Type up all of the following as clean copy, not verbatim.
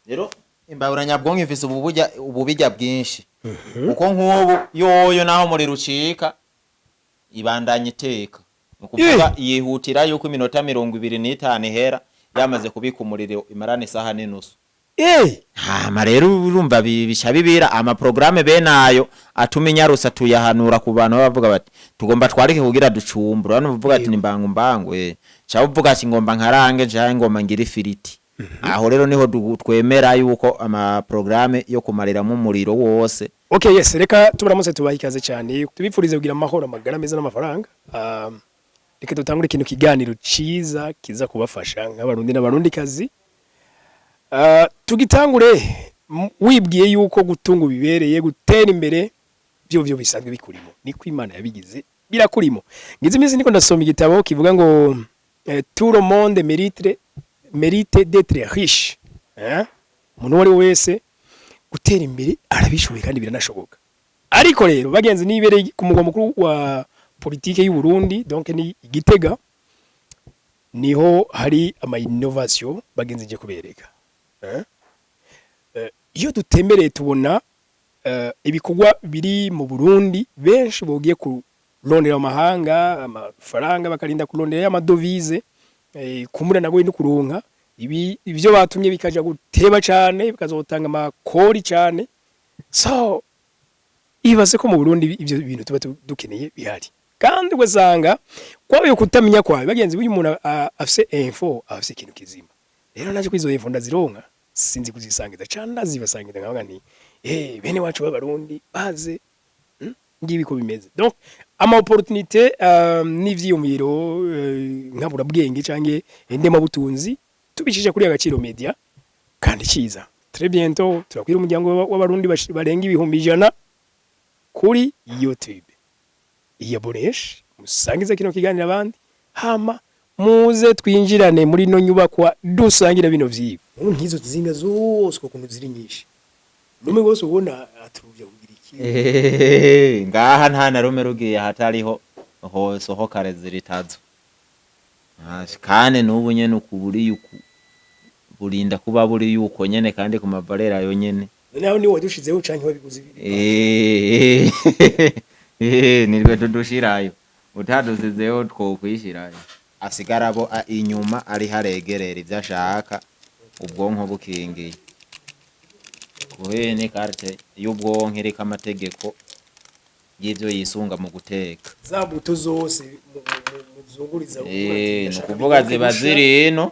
rero imbabura nyabwonko ifise ububijya bwinshi uko nk'ubu yoyo naho muri rucika ibandanye iteka nukuvuga yihutira yuko iminota 25 ihera yamaze kubika umuriro imarana isaha n'inusu hama rero urumva bishabibira ama programme benayo atuma inyarusa tuyahanura ku bantu bavuga bati tugomba twarike kugira ducumbura hano bavuga ati nimbango cha uvuga ati ngomba nkarange je ngomba ngira ifiriti aho rero niho twemera yuko ama programme yo kumarira mu muriro wose. Okay, yes, reka tubaramutse tubahikaze cyane tubipfurize kugira amahoro amagara meza n'amafaranga. Reka dutangure ikintu kiganiro ciza kiza kubafasha nk'abarundi n'abarundi kazi. Tugitangure wibwiye yuko gutunga bibereye gutera imbere byo bisanzwe bikurimo niko Imana yabigize birakurimo. Ngize iminsi niko ndasoma igitabo kivuga ngo tout le monde mérite d'être riche. Umuntu wari wese gutera imbere arabishoboye kandi biranashoboka. Ariko rero bagenzi nibereye ku mugwa mukuru wa politique y'u Burundi donc ni Igitega niho hari ama innovation bagenzi nje kubereka. Iyo dutembereye tubona ibikorwa biri mu Burundi benshi bogiye kurondera amahanga amafaranga bakarinda kurondera y'amadovize kumura nago indi kuronka ibyo batumye bikaja guteba cyane bikazotanga amakori cyane so ibaze ko mu Burundi ibyo bintu tuba dukeneye bihari kandi ugasanga kwabaye kutamenya kwawe bagenzi uyu muntu afise info afise ikintu kizima rero naje kwizo info ndazironka sinzi kuzisangiza cyane zibasangiza nkavuga nti bene wacu b'abarundi baze ngibi ko bimeze donc ama opportunité n'ivyiyumviro nkabura bwenge canke ndema butunzi tubishije kuri Agaciro Media kandi ciza très bientôt turakwira umuryango w'abarundi barenga 100 kuri YouTube iyabonesh musangiza kino kiganira abandi hama muze twinjirane muri no nyubakwa dusangira bino vyibo nkizo zinga zose ko ziri nyinshi rumwe gose ubona aturuvya kugira iki ngaha nta na rumwe rugiye hatariho hose ho kare ziritazo kane nubu nyene ukuburi yuko burinda kuba buri yuko nyene kandi ku mavalera yo nyene naho ni wadushizeho canke wabiguze nirwe dudushirayo utaduzizeho two kwishirayo asigarabo inyuma ari haregerera ivyashaka ubwonko bukingiye kuhene carte y'ubwonko irika amategeko y'ivyo yisunga mu guteka zabuto zose muzunguriza nukuvuga ziba ziri ino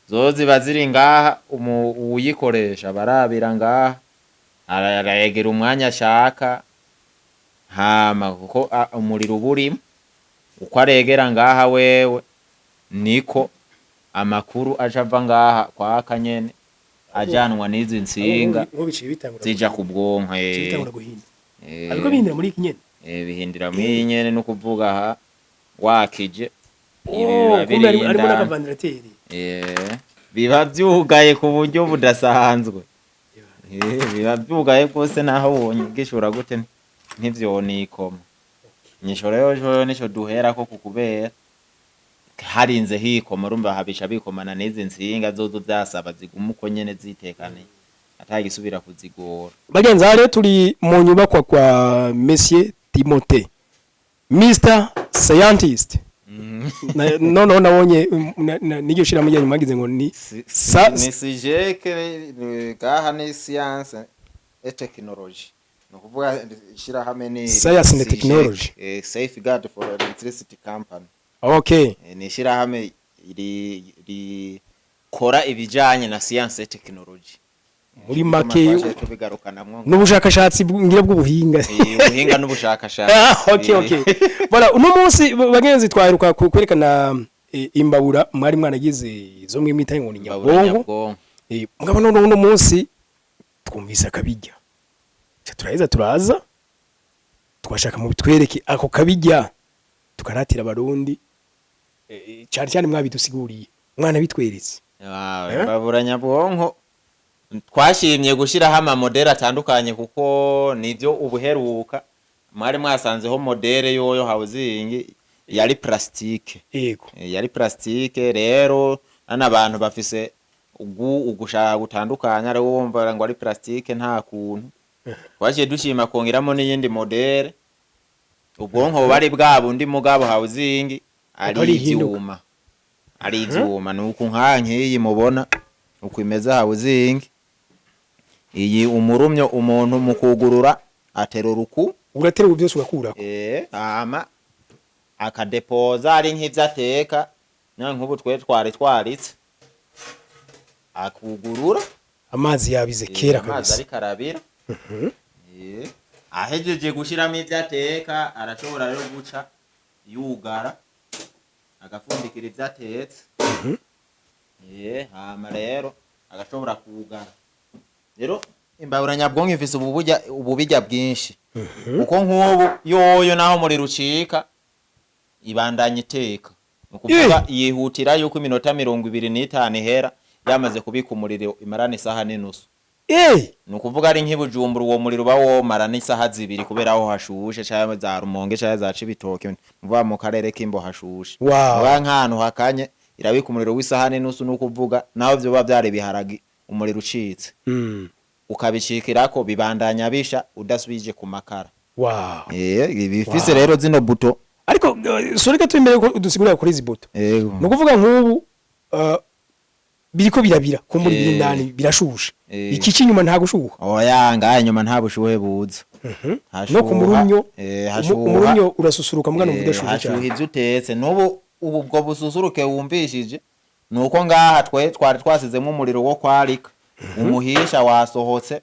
zozi baziri ngaha uyikoresha barabira ngaha arayegera umwanya ashaka hama kuko umuriro uburi uko aregera ngaha wewe niko amakuru ajava ngaha kwa kanyene ajanwa n'izi nsinga zija ku bwonko ariko bihindira muri iki nyene bihindira muri nyene no kuvuga ha wakije kumbe ari muri akavandarateri biba byugaye ku buryo budasanzwe biba byugaye rwose naho wonye gishobora gute ntivyo nikoma nyishoro yo nico duhera ko kukubera harinze hikoma rumva habisha bikomana n'izi nsinga zozo byasaba zigumuko nyene zitekane atagisubira kuzigora bagenzi rero turi mu nyubakwa kwa Monsieur Timothée Mr Scientist no nabonye niryo shira mu nyuma magize ngo ni sijeke gaha ni science et technology no kuvuga shira hamwe ni science and technology safeguard for electricity company okay ni shira hamwe iri kora ibijanye na science et technology muri make n'ubushakashatsi ngira bw'ubuhinga ubuhinga n'ubushakashatsi okay voilà uno munsi bagenzi twaheruka kwerekana imbabura mwari mwanagize zo mwimita ngo ni nyabwonko mugabo none uno munsi twumvise akabijya turaheza turaza twashaka mu bitwereke ako kabijya tukaratira abarundi cyane mwabidusiguriye mwana bitweretse imbabura nyabwonko twashimye gushiraho ama model atandukanye kuko nivyo ubuheruka mwari mwasanzeho model yoyo housing yari plastique yego yari plastique rero n'abantu bafise ugushaka gutandukanya ari wumva ngo ari plastique nta kuntu twaciye dushima kongeramo n'iyindi modere ubwonko bari bwabo undi mugabo housing ari ivyuma nuko nkankiyi mubona uko imeze housing iyi umurumyo umuntu mukugurura aterura uku uraterura byose ugakurako ama akadepoza ari nk'ivyo ateka nk'ubu twari twaritse akugurura amazi yabize kera kabisa amazi ari karabira ahejeje gushiramo ivyo ateka arashobora rero guca yugara agafundikira ivyo atetse hama rero agashobora kugara rero imbabura nyabwonko ifise ububirya bwinshi uko nk'ubu yoyo naho muri rucika ibandanya iteka nukuvuga yihutira yuko iminota 25 ihera yamaze kubika umuriro imarana isaha n'inusu nukuvuga ari nk'ibujumbura uwo muriro bawomara n'isaha zibiri kubera aho hashushe cyangwa za Rumonge cyangwa za Cibitoke muva mu karere k'imbo hashushe nk'ahantu hakanye irabika umuriro w'isaha n'inusu nukuvuga naho byo ba byari biharagi umuriro ucitse ukabishikirako bibandanya bisha udasubije ku makara bifise rero zino buto ariko soreka twemere ko udusigurira kuri izi buto nukuvuga nk'ubu biriko birabira ko muri bindani birashusha iki kinyuma nta gushuha ngaha nyuma nta bushuhe buza no ku murunyo urasusuruka mwana mudashuha cyane ivyo utetse n'ubu ubwo bususuruke wumvishije nuko ngaha twari twasizemo umuriro wo kwarika umuhisha wasohotse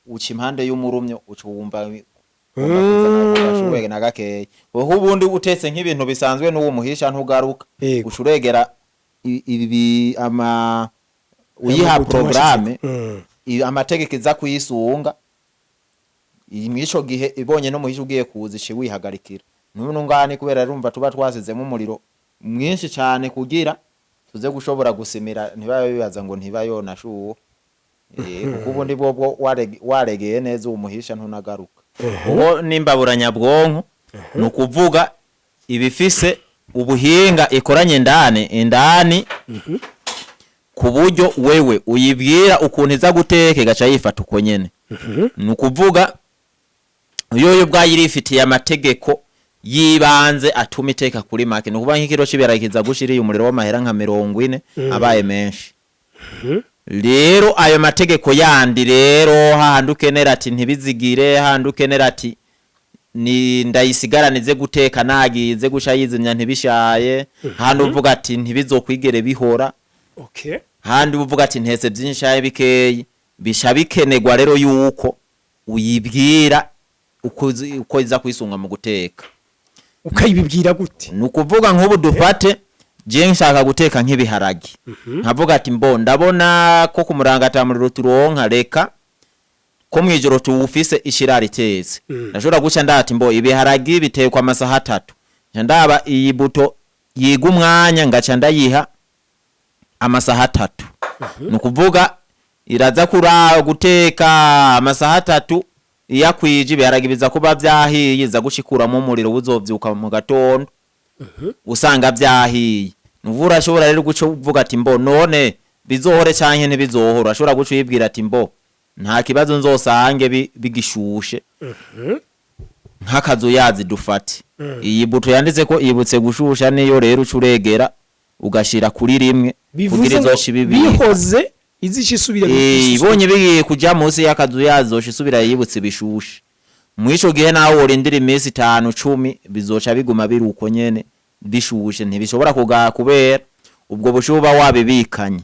uca impande y'umurumyo ucumva na gakeya ubundi utetse nk'ibintu bisanzwe n'uwo muhisha ntugaruka ucuregera ibi uyiha programme amategeko iza kuyisunga imwico gihe ibonye no muhisha ugiye kuzishi wihagarikira none ngani kubera rumva tuba twasizemo umuriro mwinshi cyane kugira tuze gushobora gusimira ntibayo bibaza ngo ntibayona shuwo kuko ubundi bwo waregeye neza umuhisha ntunagaruka ubo nimbabura nyabwonko nukuvuga ibifise ubuhinga ikoranye indani ku buryo wewe uyibwira ukuntu iza guteke gaca yifata uko nyene nukuvuga yoyo bwayirifitiye amategeko yibanze atuma iteka kuri make nukuvuga nk'ikiro ciberagiza gushiriye umuriro w'amahera nka 40 abaye menshi rero ayo mategeko yandi rero handukenera ati ntibizigire handukenera ati ni ndayisigaranize guteka nagize gusha yizimya ntibishaye handi uvuga ati ntibizokwigere bihora handi uvuga ati ntese by'inshaye bikeyi bishabikenegwa rero yuko uyibwira uko iza kwisunga mu guteka ukayibibwira gute nukuvuga nk'ubu dufate je nshaka guteka nk'ibiharagi nkavuga ati ndabona ko kumurangata muri ruturonka reka ko mwijoro tuwufise ishirari teze ndashobora guca ndati ibiharagi bitekwa amasaha 3 ndaba iyi buto yiga umwanya ngaca ndayiha amasaha 3 nukuvuga iraza kura guteka amasaha 3 iyakwije ibiharagi biza kuba byahiye iza gushikuramo umuriro uzovyuka mu gatondo usanga byahiye nuvura ashobora rero guco uvuga ati none bizohore canke ntibizohora ashobora guco yibwira ati nta kibazo nzosange bigishushe nk'akazu yazi dufate iyi buto yanditse ko ibutse gushusha niyo rero ucuregera ugashira kuri rimwe kugira izoshi bihoze izishisubira ibonye bigiye kuja munsi y'akazu yazoshi subira yibutse bishushe mwico gihe nawo urindira imisi 5-10 bizoca biguma biri uko nyene bishushe ntibishobora kuga kubera ubwo bushuba wabibikanye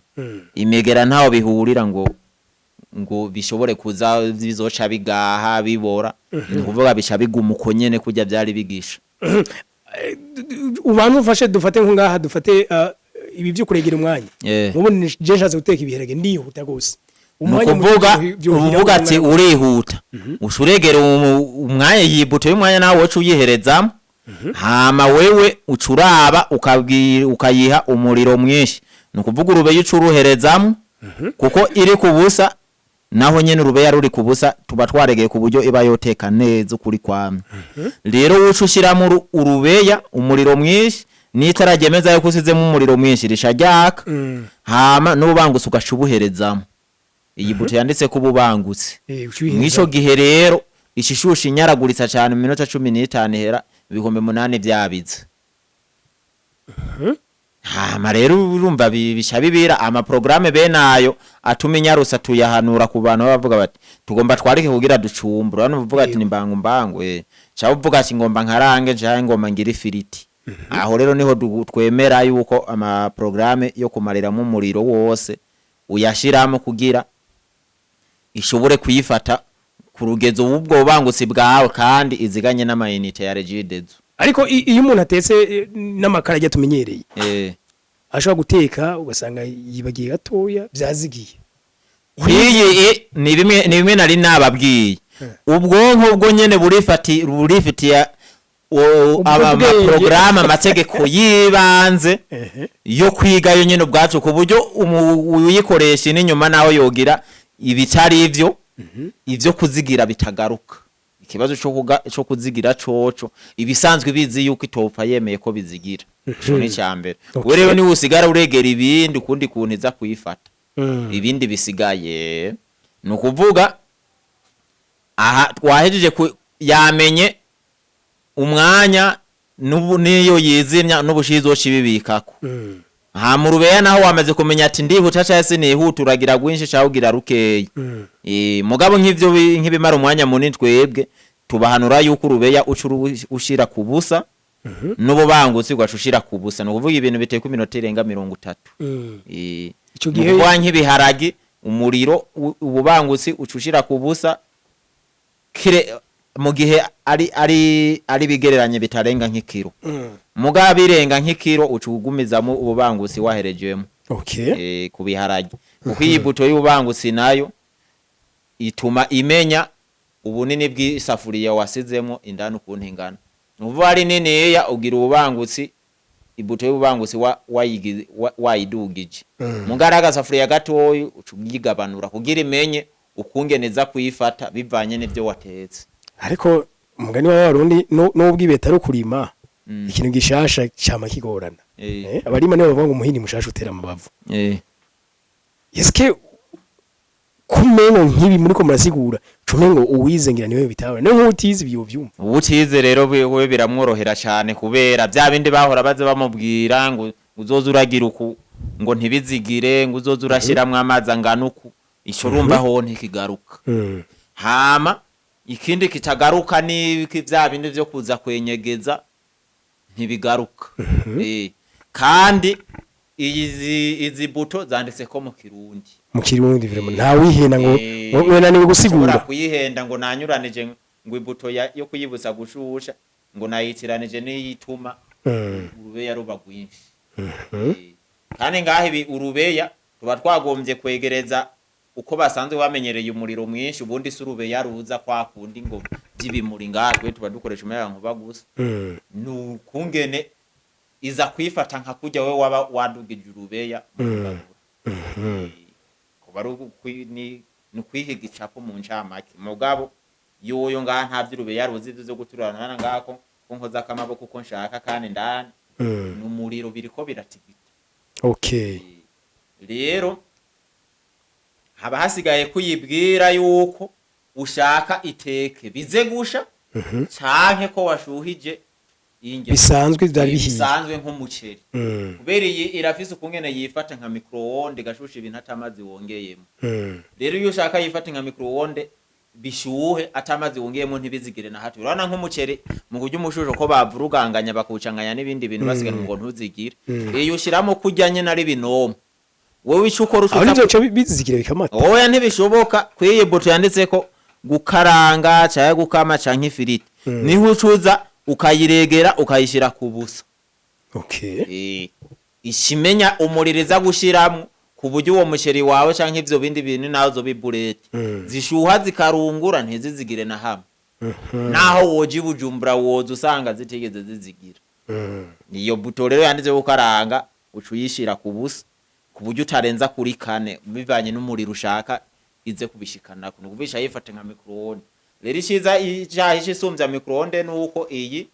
imegera ntaho bihurira ngo bishobore kuza bizoca bigaha bibora nukuvuga bica biguma uko nyene kujya byari bigisha ubantu ufashe dufate ngaha dufate ibi byo kuregera umwanya mubone je nshatse guteka ibiherage ndihuta gose uvuga ati urihuta ushuregera umwanya yibuto y'umwanya nawe wocu uyiherezamo hama wewe ucuraba ukayiha umuriro mwinshi nukuvuga urube y'ucuruherezamo kuko iri kubusa naho nyene urubeya ruri kubusa tuba twaregeye ku buryo iba yoteka neza kuri kwamwe rero wucu ushiramo urubeya umuriro mwinshi nitaragemeza yuko usizemo umuriro mwinshi rishajyaka hama n'ubangutse ugashubuherezamo iyi buto yanditse ko ubangutse mwico gihe rero ishishusha inyaraguritsa cyane mu minota 15 hera ibihumbi 8 byabize hama rero urumva bishabibira ama programme benayo atuma inyarusa tuyahanura ku bantu bavuga bati tugomba twarike kugira ducumbura no bavuga ati nimbangu mbangwe cyabo uvuga ati ngomba nkarange cyangwa ngomba ngira ifiriti aho rero niho twemera yuko ama programme yo kumarira mu muriro wose uyashiramo kugira ishobore kuyifata ku rugezo ubwo bangutsi bwawe kandi iziganye n'amayinite ya Regidezo. Ariko iyo umuntu atetse n'amakara ajya tumenyereye ashobora guteka ugasanga yibagiye gatoya byazigiye kwiyi ni bimwe nari nababwiye ubwonko bwo nyene burifitiye aba programme amategeko yibanze yo kwiga yo nyene ubwacu ku buryo uyikoresha n'inyuma naho yogira ibitari ivyo kuzigira bitagaruka ikibazo cyo kuzigira coco ibisanzwe bizi yuko itopfa yemeye ko bizigira cyo ni cyambere werewe ni usigara uregera ibindi kundi kuntiza kuyifata ibindi bisigaye no kuvuga aha twahejeje yamenye umwanya niyo yizimya n'ubushizo cibibikako ha mu rubeya naho wamaze kumenya ati ndihuta cyase nihuta uragira gwinshi cyawugira rukeye mugabo nk'ivyo nk'ibimara umwanya munini twebwe tubahanura yuko urubeya ushira kubusa nubo bangutse ugashushira kubusa no kuvuga ibintu biteye ku minota irenga 30 ico gihe kwa nk'ibiharagi umuriro ububangutse ucushira kubusa kire mu gihe ari bigereranye bitarenga nk'ikiro muga birenga nk'ikiro ucugumizamo ububangutsi waherejemo kubiharage kuko iyi buto y'ububangutsi nayo ituma imenya ubunini bw'isafuriya wasizemo indani ukuntu ingana nuvuga ari neneya ugira ububangutsi ibuto y'ububangutsi wayidugije mugaraga safuriya gatoyi ucugigabanura kugira imenye ukungeneza kuyifata bivanye n'ibyo watetse. Ariko umugani wa Warundi n'ubwibeta ari kurima ikintu gishasha cyama kigorana abarima nibo bavuga ngo umuhini mushasha utera amabavu yeske kumengo nkibi muri ko murasigura cumengo uwize ngira niwe bitawe no nkutize biyo byumva ubutize rero we biramworohera cyane kubera bya bindi bahora baze bamubwira ngo uzoza uragira uku ngo ntibizigire ngo uzoza urashiramwe amazi angana uku ishorumba ho ntikigaruka hama ikindi kitagaruka ni bya bindi byo kuza kwenyegeza ntibigaruka kandi izi buto zanditse ko mu Kirundi vraiment nta wihenda ngo wena ni gusigura kuyihenda ngo nanyuranije ngo ibuto yo kuyibuza gushusha ngo nayitiranije n'iyituma urubeya ruba gwinshi kandi ngahe urubeya tuba twagombye kwegereza uko basanzwe bamenyereye umuriro mwinshi ubundi surubeya ruza kwa kundi ngo byibimuri ngatwe tuba dukoresha umuyaga nkuba gusa nukungene iza kwifata nka kujya we waba wadugije urubeya kubaru ni kwihiga icapo mu ncamake mugabo yoyo ngaha nta by'urubeya ruzi zo guturana ngako ko nkoza akamaboko ko nshaka kandi ndani n'umuriro biriko biratigita rero haba hasigaye kuyibwira yuko ushaka iteke bize gusha canke ko washuhije inge bisanzwe byari bihiye bisanzwe nk'umuceri kubera iyi irafise ukungene yifata nka microonde gashusha ibintu atamazi wongeyemo rero iyo ushaka yifata nka microonde bishuhe atamazi wongeyemo ntibizigire na hato urana nk'umuceri mu buryo umushusho ko bavuruganganya bakucanganya n'ibindi bintu basigaye ngo ntuzigire iyo ushiramo kujyanye na ribinomo wowe icukora ushaka bizigire bikamata oya ntibishoboka kwiye buto yanditse ko gukaranga cyangwa gukama canke ifiriti niho ucuza ukayiregera ukayishira kubusa ishimenya umuririza gushiramo kuburyo uwo musheri wawe canke ivyo bindi bintu nazo biburete zishuha zikarungura ntizizigire na hamwe naho woje Bujumbura woza usanga zitegeze zizigira niyo buto rero yanditse gukaranga ucuyishira kubusa kuburyo utarenza kuri 4 bivanye n'umuriro ushaka ize kubishikana kuno kubisha yifate nka microonde rero ishiza icahisha isumbya microonde nuko iyi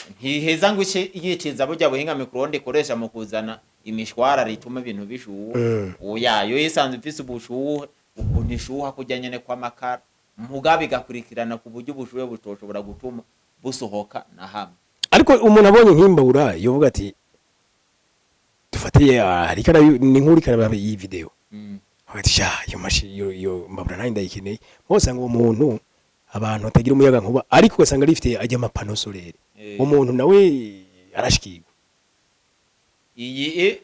ntiheza ngo ice yitiza burya buhinga microonde ikoresha mu kuzana imishwara rituma ibintu bishuha oya yo isanzwe ifise ubushuhe ukuntu ishuha kujya nyene kwa makara mugabe gakurikirana ku buryo ubushuhe butoshobora gutuma busohoka na hamwe ariko umuntu abonye nk'imbabura yovuga ati dufatiye ariko ni nkuri karaba iyi video ati sha yo mashi yo mbabura nta ndayikeneye bose ngo umuntu abantu atagira umuyaga nkuba ariko ugasanga rifite ajya amapano solere umuntu nawe arashikirwa iyi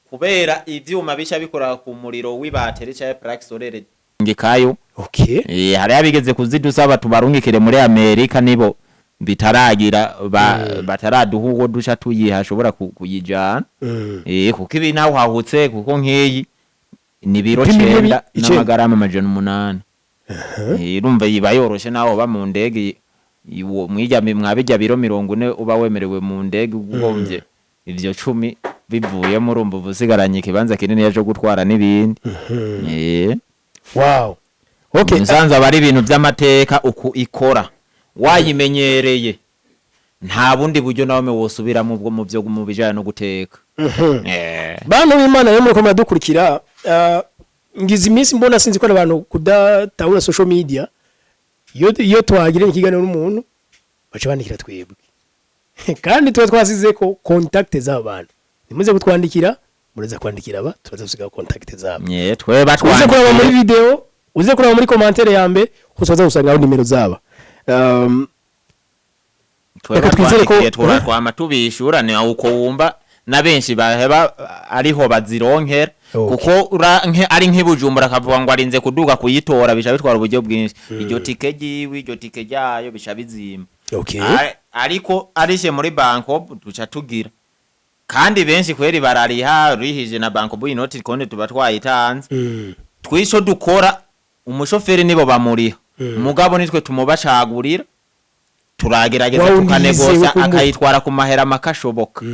kubera ivyuma bisha bikora ku muriro w'ibateri cha plaque solaire ngikayo okay hari abigeze kuzidusaba tubarungikire muri Amerika nibo bitaragira bataraduhugo dusha tuyiha ashobora kuyijana kuko ibi naho hahutse kuko nkeyi ni biro 9 n'amagarama 800 irumva yiba yoroshe naho ba mu ndege mwijya mwabijya biro 40 uba wemerewe mu ndege ugombye ivyo 10 bivuye mu rumbu busigaranye kibanza kinini yaje gutwara nibindi wow okay nsanza bari ibintu by'amateka uku ikora wayimenyereye nta bundi buryo nawe wosubiramo ubwo mu byo mu bijanye no guteka bantu b'Imana yo muri ko madukurikira ngize iminsi mbona sinzi ko abantu kudatahura social media yo twagire ikiganiro n'umuntu baca bandikira twebwe kandi tuba twasize ko contact z'abantu nimuze gutwandikira mureza kwandikira aba turaza gusiga contact zabo twe batwandikira uze kuraba muri video uze kuraba muri commentaire yambe usoza gusanga nimero zaba twe twama tubishura ni uko wumva na benshi baheba ariho bazironkera kuko ari nk'ibujumbura kavuga ngo arinze kuduga kuyitora bisha bitwara uburyo bwinshi iryo tike giwi iryo tike ryayo bisha bizima ariko arishe muri banko duca tugira kandi benshi kweri barariha rihije na banko bu inoti konde tuba twayitanze twico dukora umushoferi nibo bamuriha umugabo nitwe tumubacagurira turagerageza tukanegosa akayitwara ku mahera makashoboka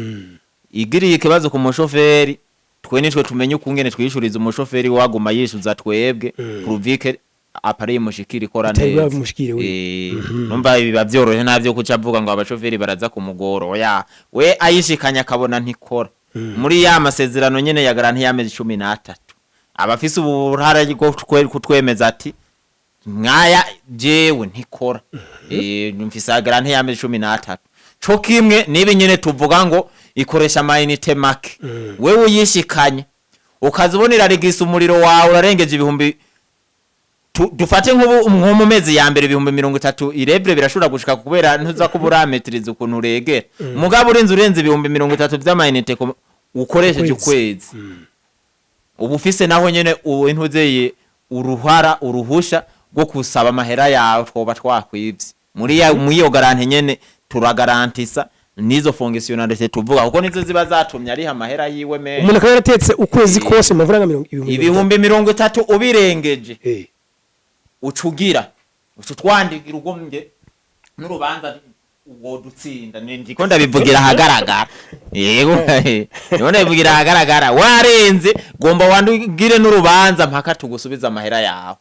igiriye ikibazo ku mushoferi twe nitwe tumenye ukungene twishuriza umushoferi waguma yishuza twebwe provike apari mushikiri kora neza numva biba byorohe navyo kuca avuga ngo abashoferi baraza kumugoro oya we ayishikanya akabona ntikora muri ya masezerano nyene ya garanti y'amezi 13 abafise ubuhara bwo kutwemeza ati mwaya jewe ntikora mfise garanti y'amezi 13 cyo kimwe nibi nyene tuvuga ngo ikoresha amayinite make wewe uyishikanye ukazibonera regisa umuriro wawe urarengeje ibihumbi dufate nk'ubu mu mezi ya mbere 30 irebre birashobora gushika kubera ntuza kuburametriza ukuntu regera mugabo urenze ibihumbi 30 by'amayinite ukoresheje ukwezi ubu ufise naho nyene intuzeye uruhusha rwo kusaba amahera yawe twoba twakwivye muri iyo garanti nyene turagarantisa nizo fonctionnalité tuvuga kuko nizo ziba zatumye ari amahera yiwe menshi umuntu akaba yaratetse ukwezi kose amafaranga 30 ubirengeje ucugira utwandikira ugombye n'urubanza uwo dutsinda ndiko ndabivugira hagaragara yego none bivugira hagaragara warenze gomba wandugire n'urubanza mpaka tugusubiza amahera yawe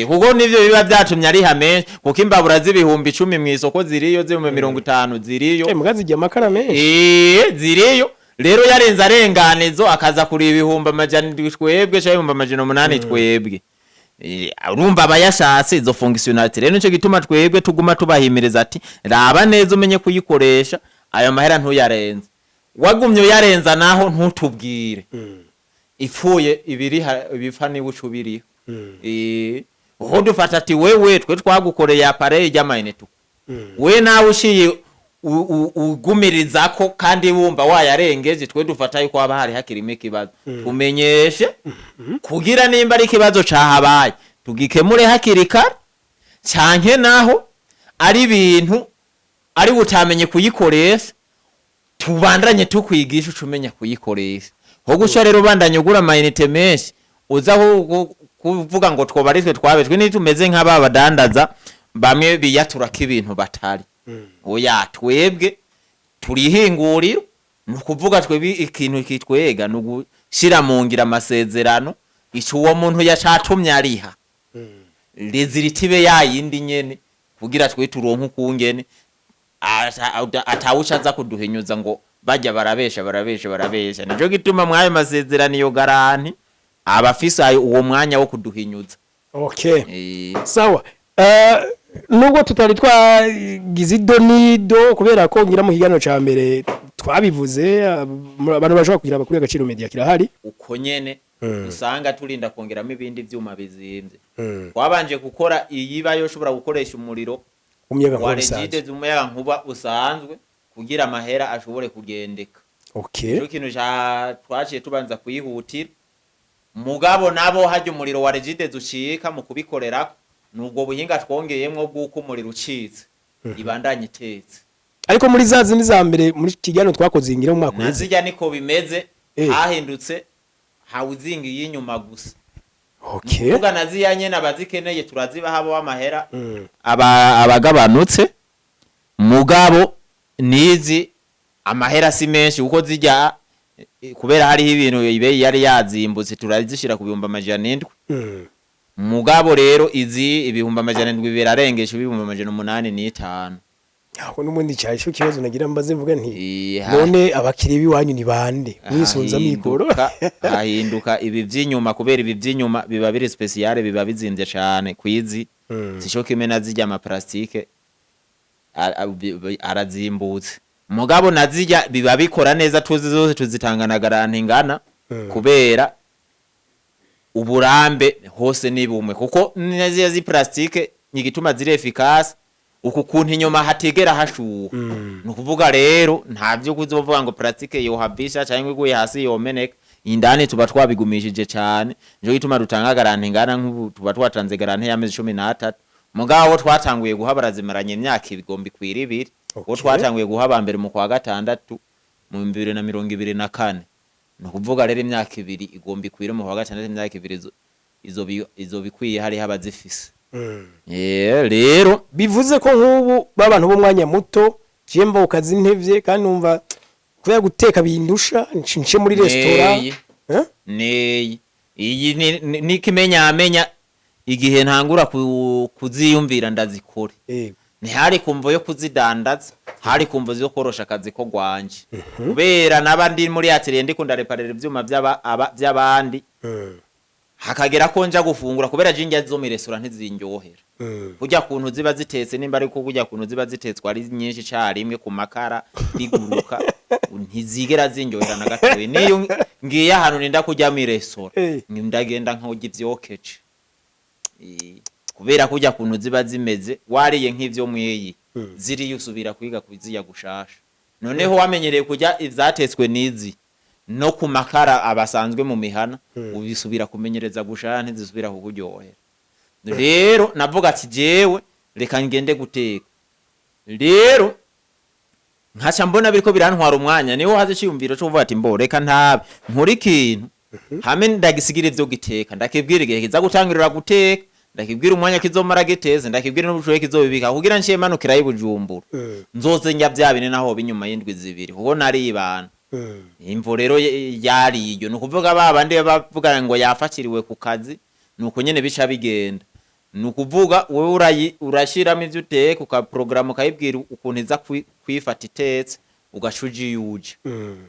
kuko nivyo biba byatumye ari hamenshi kuko imbabura z'ibihumbi 10 mu isoko ziriyo z'ibihumbi 50 ziriyo mugazi igiye amakara menshi ziriyo rero yarenze arenganezo akaza kuri ibihumbi amajana twebwe cyangwa ibihumbi amajana 8 twebwe urumva abayashatse izo fonctionnalité rero nico gituma twebwe tuguma tubahimireza ati raba neza umenye kuyikoresha ayo mahera ntuyarenza wagumye yarenza naho ntutubwire ifuye ibifa ni bucubiri uho dufata ati wewe twe twagukoreye appareil y'amayinite we nawe ushiye ugumiriza ko kandi wumva wayarengeje twe dufata yuko haba hari hakirimo ikibazo tumenyeshe kugira nimba ari ikibazo cahabaye tugikemure hakirikara canke naho ari ibintu ari butamenye kuyikoresha tubandanye tukwigisha ucumenya kuyikoresha ho guca rero bandanye ugura amayinite menshi uzaho kuvuga ngo twobaritwe twabetwe nitumeze nk'aba badandaza bamwe biyatura k'ibintu batari oya twebwe turihingurira nukuvuga twebwe ikintu kitwega nugushira mu ngira amasezerano ico uwo muntu yacatumye ariha reziritibe yayindi nyene kugira twe turonka ukungene atawushaza kuduhinyuza ngo bajya barabesha nico gituma mwayo masezerano yo garanti abafise uwo mwanya wo kuduhinyuza. Okay. Sawa. Nubwo tutari twagize idonido kubera ko ngira mu higano ca mbere twabivuze abantu bashobora kugira bakuri agaciro media kirahari uko nyene usanga turinda kongeramo ibindi vyuma bizimvye. Twabanje gukora iyiba yo shobora gukoresha umuriro wa Regide z'umuyaga nkuba usanzwe kugira amahera ashobore kugendeka. Okay. Cyo kintu twaciye tubanza kuyihutira mugabo nabo hajye umuriro wa Regide zucika mu kubikorera nubwo buhinga twongeyemwo bw'uko umuriro ucitse ibandanye itetse. Ariko muri za zindi za mbere muri kigano twakoze ingira mu mwaka nazijya niko bimeze hahindutse hawuzingi y'inyuma gusa. Okay. Kuvuga naziya nyene abazikeneye turaziba habo amahera abagabanutse mugabo nizi amahera si menshi uko zijya kubera hari ibintu ibe yari yazimbutse turazishira ku bihumba amajana 7. Mugabo rero izi ibihumba amajana 7 birarengesha ibihumba amajana 8 n'itanu. Aho n'umundi cyasho kibazo nagira mbaze mvuga nti none abakiriye biwanyu ni bande mwisunza mikoro ahinduka ibi vy'inyuma kubera ibi vy'inyuma biba biri special biba bizimvye cyane kwizi sisho kimena zijya ama plastique arazimbutse mugabo nazijya biba bikora neza tuzi zose tuzitangana garanti ngana kubera uburambe hose nibumwe kuko naziya zi plastique nyigituma zire efficace uku kuntu inyuma hategera hashuha nukuvuga rero ntavyo kuzovuga ngo plastique yo habisha cyangwa iguye hasi yomeneka indani tuba twabigumishije cyane njo gituma dutanga garanti ngana nk'ubu tuba twatanze garanti y'amezi 13 mugabo twatanguye guhabarazimaranye imyaka ibigombi kwira 2 uko twatanguye guhaba mbere mu kwa gatandatu mu 2024 nukuvuga rero imyaka 2 igombi kwira mu kwa gatandatu imyaka 2 izo bikwiye hari habazifise. Rero bivuze ko nk'ubu babantu bo mwanya muto jemba ukazi ntevye kandi numva kuya guteka bindusha nce muri restaurant iyi ni kimenya amenya igihe ntangura kuziyumvira ndazikore ni hari kumvo yo kuzidandaza hari kumvo zo korosha akazi ko gwanje kubera nabandi muri atelier ndikunda reparera ivyuma by'abandi hakagera ko nja gufungura kubera jinja zo mu restaurant ntizinjohera kujya kuntu ziba zitetse nimba ari ko kujya kuntu ziba zitetswe ari nyinshi carimwe ku makara biguruka ntizigera zinjohera na gatoye niyo ngiye ahantu ninda kujya mu restaurant ndagenda nk'ujya ivyokeje kubera kujya kuntu ziba zimeze wariye nk'ivyo mweyi ziri yusubira kwiga kuziya gushasha noneho wamenyereye kujya ivyatetswe nizi no ku makara abasanzwe mu mihana ubisubira kumenyereza gushana ntizisubira kukuryohera. Rero navuga ati jewe reka ngende guteka rero nkaca mbona biriko birantwara umwanya niho haze cyumviro cyo kuvuga ati mbo reka ntabe nkuri ikintu hame ndagisigira ivyo giteka ndakibwira igihe kiza gutangirira guteka ndakibwira umwanya kizomara giteze ndakibwira n'ubushoye kizobibika kugira nshye manukira y'Ibujumbura nzoze njya byabine naho binyuma y'indwi zibiri kuko nari ibana imvo rero yari iyo nukuvuga babande bavuga ngo yafatiriwe ku kazi nuko nyene bica bigenda nukuvuga wewe urashiramo ivyo uteka uka program kayibwira ukuntu iza kwifata itetse ugashuji yuje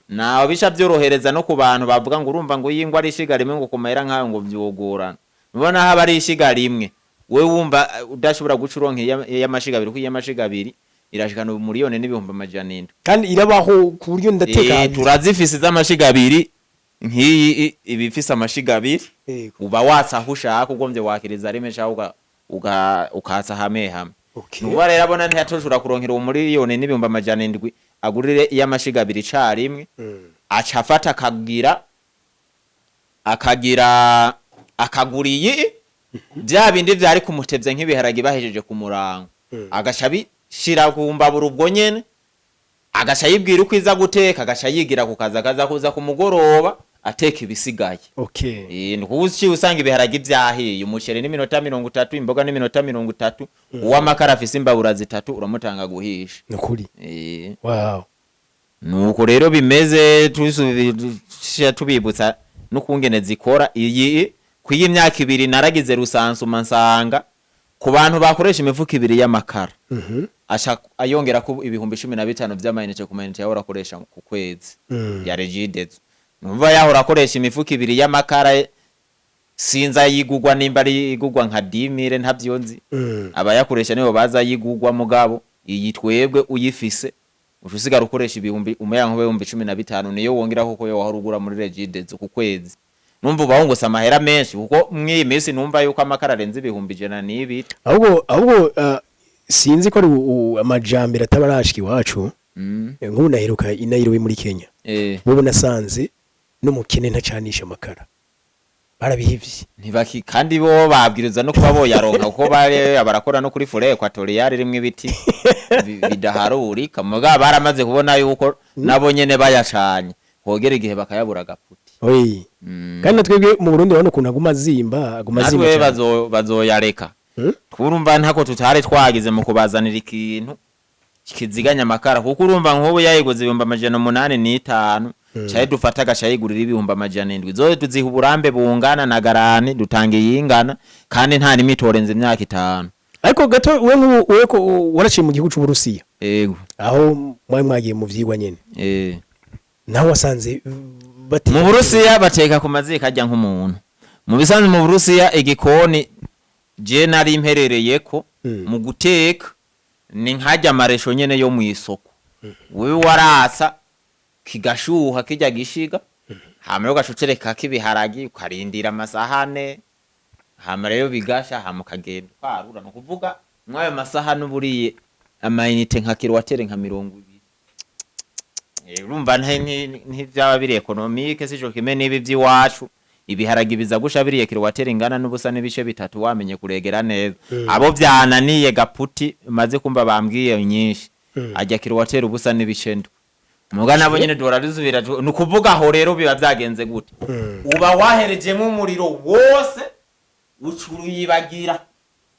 nawe bica byorohereza no ku bantu bavuga ngo urumva ngo yingwa ari ishiga rimwe ngo kumahera nkayo ngo vyogorana ubona haba ari ishiga rimwe wewe wumva udashobora gucuronka y'amashiga 2 y'amashiga 2 irashikana umuriyone n'ibihumbi amajana 7 kandi irabaho ku buryo ndateka turazifise z'amashiga 2 nkiyi ibifise amashiga 2 uba watsa hushaka ugomvye wakiriza rimwe cyangwa ukatsa hamwe nuba rero abona ntiyatoshura kuronkera umuriyone n'ibihumbi amajana 7 agurire y'amashiga 2 carimwe aca afata akaguriye bya bindi vyari kumutevye nk'ibiharage bahejeje ku murango agashabi shira kumbabura ubwo nyene agasha yibwira uko iza guteka agasha yigira kukaza kuza ku mugoroba ateka ibisigaye. Nukuzi usanga ibiharage byahiye umucere ni minota 30 imboga ni minota 30 uwamakara afise imbabura 3 uramutanga guhisha nukuri. Wow. Nuko rero bimeze tubibutsa no kungene zikora iyi kwiyi imyaka 2 naragize rusansuma nsanga ku bantu bakoresha imifuko ibiri y'amakara asha ayongera ku ibihumbi 15 vy'amayinite ku mayinite yaho rakoresha ku kwezi ya Regidezo numva yaho rakoresha imifuko ibiri y'amakara sinza yigugwa nimba ari igugwa nka 10000 ntavyonzi abayakoresha nibo baza yigugwa mugabo iyi twebwe uyifise urusiga rukoresha ibihumbi umuyango 15 niyo wongera kuko yo warugura muri Regidezo ku kwezi numva ubahongosa amahera menshi kuko mwiyi minsi numva yuko amakara arenze ibihumbi 100 ahubwo sinzi ko ari amajambere atabarashiki wacu nk'ubu naheruka inayirowe muri Kenya bobo nasanze n'umukene ntacanisha amakara barabihivye ntibaki kandi bo babwiriza no kuba boyaronka kuko bare abarakora no kuri Forêt Equatoriale rimwe biti bidaharurika muga baramaze kubona yuko nabo nyene bayacanye hogera igihe bakayabura gaputi kandi twebwe mu Burundi urabona ukuntu aguma zimba natwe bazoyareka urumva ntako tutare twagize mu kubazanira ikintu kiziganya amakara kuko urumva nk'ubu yayiguze 805 cyaye dufata gashayigurira 700 zo tuziha uburambe bungana na garani dutange yingana kandi nta nimitorenze imyaka 5 ariko gato we ko waraciye mu gihugu cy'u Burusiya yego aho mwagiye mu vyigwa nyene naho wasanze mu Burusiya bateka ku mazika ajya nk'umuntu mu bisanzwe mu Burusiya igikoni je nari imperereye ko mu guteka ni nkajya amaresho nyene yo mu isoko wewe warasa kigashuha kijya gishiga hama yo gashucereka kibiharagi ukarindira amasahane hama rero bigasha hama kagenda parura no kuvuga mwayo masahane uburiye amayinite nka kilowatere nka 200 urumva ntivyaba biri economique sijo kime nibi by'iwacu ibiharagi biza gusha biriye kilowatere ingana n'ubusa n'ibice 3 wamenye kuregera neza abo byananiye gaputi maze kumba bambwiye nyinshi ajya kilowatere ubusa n'ibice 2 muga nabo nyene dorarizubira nukuvuga aho rero biba byagenze gute uba waherejemo umuriro wose ucuruyibagira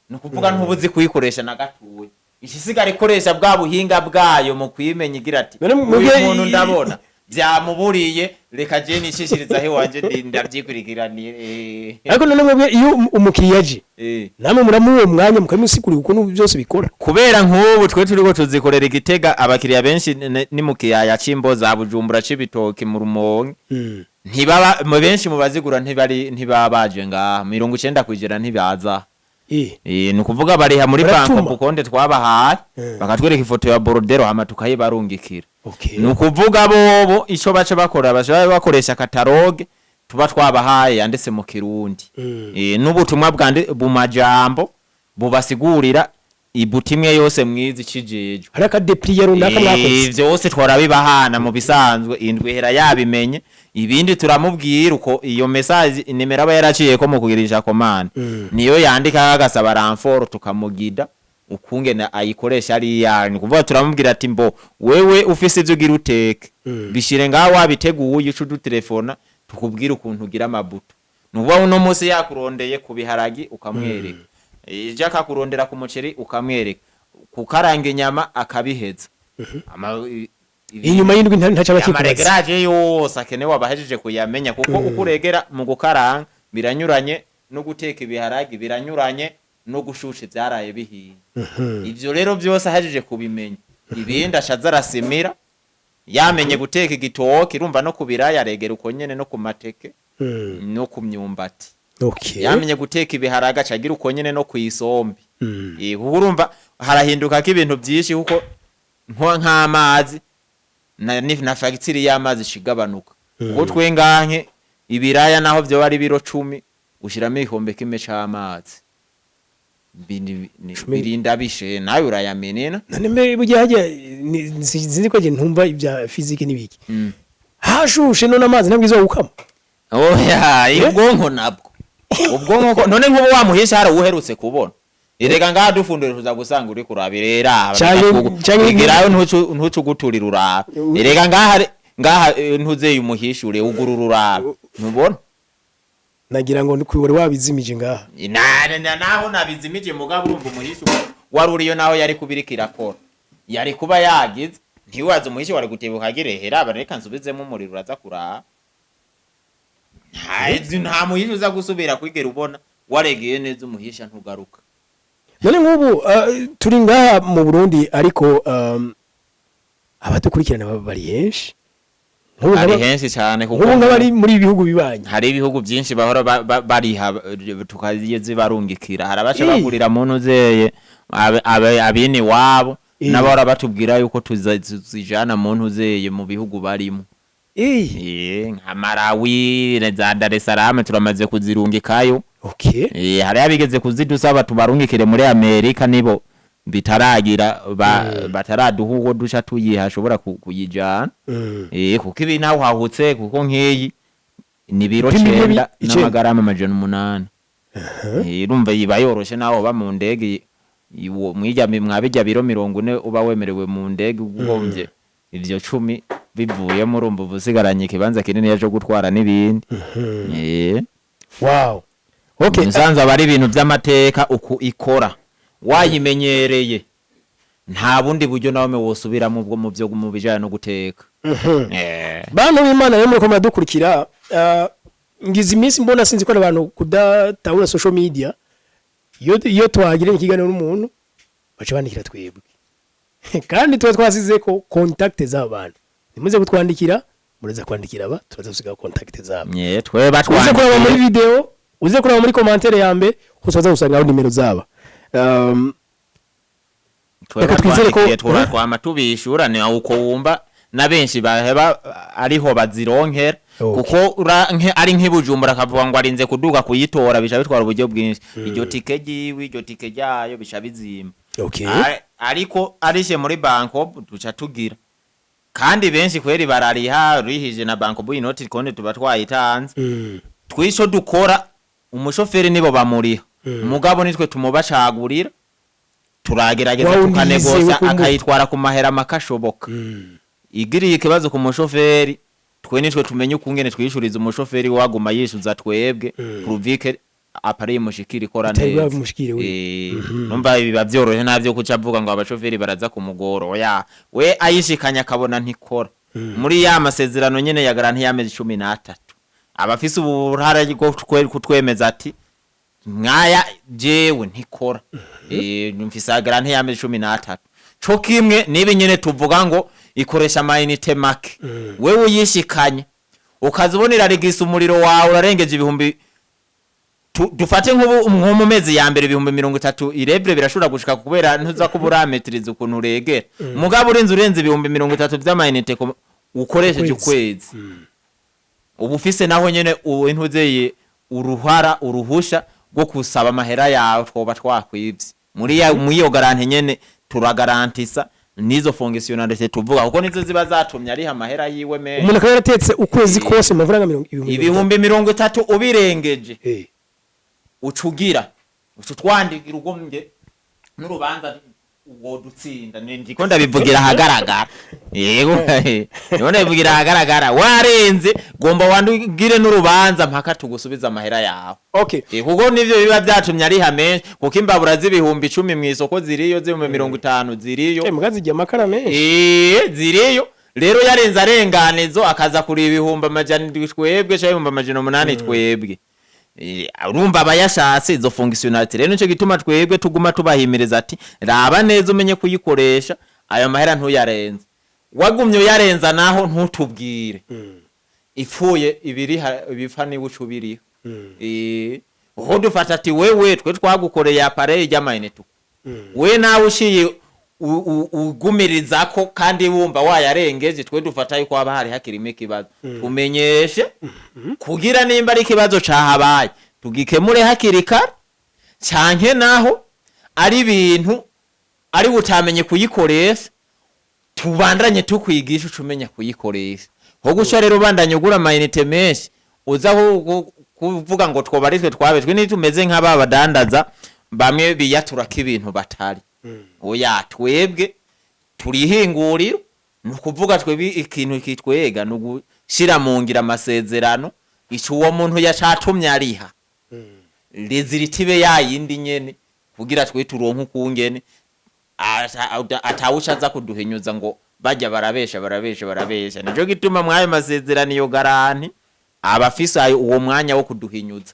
nukuvuga ntubuzi kuyikoresha na gatuye ikisigara ikoresha bwa buhinga bwayo mu kwimenya igira ati umuntu ndabona byamuburiye reka je nishishiriza he wanje ndavyikurikiraniye ariko none mwebwe iyo umukiriya je namwe muramuwe mwanya mukamusigura ukuntu byose bikora kubera nk'ubu twe turiko tuzikorera Igitega abakiriya benshi ni mu kiyaya c'imbo za Bujumbura c'ibitoki mu Rumonge ntibaba mu benshi mu bazigura ntibabaje ngaha 90% ntibaza nukuvuga bariha muri banko bukonde twabahaye bakatwereka ifoto ya Borodero hama tukayibarungikira nukuvuga bobo ico bace bakora bakoresha katalogue tuba twabahaye yanditse mu Kirundi n'ubutumwa bwande bumajambo bubasigurira ibutimwe yose mwizi cijeje haraka deplier runaka mwakoze byose twarabibahana mu bisanzwe indwi hera yabimenye ibindi turamubwira uko iyo message inimero aba yaraciye ko mu kugirisha command niyo yandika agasaba renfort tukamugida ukungene ayikoresha ari yani kuvuga turamubwira ati mbo wewe ufise ivyo gira uteke bishire ngaho wabiteguye ucu dutelefona tukubwira ukuntu ugira amabuto nuvuga uno munsi yakurondeye kubiharagi ukamwereka ija kakurondera ku muceri ukamwereka kukaranga inyama akabiheza inyuma y'indwi ntaca bakikubaza amaregeraje yose akenewe abahejeje kuyamenya kuko ukuregera mu gukaranga biranyuranye no guteka ibiharagi biranyuranye no gushusha ivyaraye bihiye ivyo rero byose ahejeje kubimenya ibindi ashaza arasimira yamenye guteka igitoki urumva no kubiraya aregera uko nyene no ku mateke no ku myumbati yamenye guteka ibiharaga cagira uko nyene no kwisombi urumva harahinduka ko ibintu byinshi kuko nk'amazi na fagitire y'amazi shigabanuka kuko twenganke ibiraya naho byo bari biro 10 ushiramo ihombe kime c'amazi birinda bishe nawe urayamenena none bujyaje sinzi ko je ntumva ibya physique nibiki hashushe none amazi nabwizo gukama oya ubwonko nabwo ubwonko none nk'ubu wamuhisha hari uherutse kubona irega ngaha dufundire tuza gusanga uri kurabirera igirayo ntucu guturira uraba irega ngaha ntuzeye umuhishure ugurura ntubona nagira ngo ndikwiwore wabizimije ngaha naho nabizimije mugabo urumva umuhishu waruriyo naho yari kubirikira kora yari kuba yagize ntiwaza umuhishu wari gutebuka girehera bareka nsubizemo umuriro uraza kuraba nta muhishu uza gusubira kwigera ubona waregeye neza umuhisha ntugaruka none nk'ubu turi ngaha mu Burundi ariko abadukurikirana bari henshi hari henshi cyane kuko nk'ubu nk'abari muri ibihugu bibanye hari ibihugu byinshi bahora bariha tukaziye barungikira hari abaca bagurira mu ntuzeye abini wabo n'abahora batubwira yuko tuzijana mu ntuzeye mu bihugu barimo nka Malawi za Dar es Salaam turamaze kuzirungikayo okay hari abigeze kuzidusaba tubarungikire muri Amerika nibo bitaragira bataraduha uwo duca tuyihashobora kuyijana kuko ibi naho hahutse kuko nkeyi ni biro 9 n'amagarama 800 irumva yiba yoroshe naho ba mu ndege mwabijya biro 40 uba wemerewe mu ndege ugombye iryo 10 bivuye mu rumbu busigaranye kibanza kinini yaje gutwara n'ibindi wow okay nsanza bari ibintu by'amateka uku ikora wayimenyereye nta bundi buryo nawe wosubira mu bwo mu byo mu bijana no guteka bantu b'Imana rero muri ko muradukurikira ngize iminsi mbona sinzi ko abantu kudatahura social media iyo twagire ikiganiro n'umuntu baca bandikira twebwe kandi tuba twasize ko contact z'abantu nimuze kutwandikira mureza kwandikira aba turaza gusiga contact zabo twe batwandikira uze kuraba muri video uze kuraba muri commentaire yambe usoza usanga nimero zaba twizere ko twama tubishura ni uko wumva na benshi baheba ariho bazironkera kuko ari nk'ibujumbura kavuga ngo arinze kuduga kuyitora bisha bitwara uburyo bwinshi iryo tike giwe iryo tike ryayo bisha bizima ariko arishe muri banko duca tugira kandi benshi kweri barariha rihije na banko bu inoti konde tuba twayitanze twico dukora umushoferi nibo bamuriha umugabo nitwe tumubacagurira turagerageza tukanegosa akayitwara ku mahera makashoboka igiriye ikibazo ku mushoferi twe nitwe tumenye ukungene twishuriza umushoferi waguma yishuza twebwe provike apare mushikiri kora neza numva biba byorohe navyo kuca avuga ngo abashoferi baraza ku mugoro oya we ayishikanya kabona ntikora muri ya masezerano nyene ya garanti y'amezi 13 abafise ubuhara bwo kutwemeza ati mwaya jewe ntikora numfisa garanti y'amezi 13 co kimwe nibi nyene tuvuga ngo ikoresha amayinite make wewe uyishikanye ukazibonera regisa umuriro wawe urarengeje ibihumbi dufate nk'ubu mu mezi ya mbere ibihumbi 30 irebure birashobora gushika kubera ntuza kuburametiriza ukuntu uregera mugabo urenze ibihumbi 30 by'amayinite ukoresheje ukwezi ubufise naho nyene intuzeye uruhusha rwo kusaba amahera yawe twoba twakwivye muri iyo garanti nyene turagarantisa nizo fonctionnalité tuvuga kuko nizo ziba zatumye ari amahera yiwe menshi umuntu akaba yaratetse ukwezi kose amafaranga ibihumbi 30 ubirengeje ucugira utwandikira ugombye n'urubanza uwo dutsinda ndiko ndabivugira hagaragara yego none bivugira hagaragara warenze gomba wandugire n'urubanza mpaka tugusubiza amahera yawe okay kuko nivyo biba byatumye ari hamenshi kuko imbabura z'ibihumbi 10 mu isoko ziriyo z'ibihumbi 50 ziriyo mugazi giye amakara menshi ziriyo rero yarenze arenganezo akaza kuri ibihumbi amajana twebwe cyangwa ibihumbi amajana 8 twebwe urumva abayashatse izo fonctionnalité rero nico gituma twebwe tuguma tubahimireza ati raba neza umenye kuyikoresha ayo mahera ntuyarenze wagumye yarenza naho ntutubwire ifuye ibifa ni bucubiri uho dufata ati wewe twe twagukoreye appareil y'amayinite we nawe ushiye ugumiriza ko kandi wumva wayarengeje twe dufata yuko haba hari hakirime kibazo tumenyeshe kugira nimba ari kibazo cahabaye tugikemure hakirikara canke naho ari ibintu ari utamenye kuyikoresha tubandanye tukwigisha ucumenya kuyikoresha ho guca rero bandanye ugura amayinite menshi uza kuvuga ngo twobaritwe twabejwe nitumeze nk'aba badandaza bamwe biyatura k'ibintu batari oya twebwe turihinguriro nukuvuga twebwe ikintu kitwega nugushira mu ngira amasezerano ico uwo muntu yacatumye ariha reziritibe yayindi nyene kugira twe turonka ukungene atawuca aza kuduhinyuza ngo bajya barabesha nico gituma mwayo masezerano iyo garanti abafisa uwo mwanya wo kuduhinyuza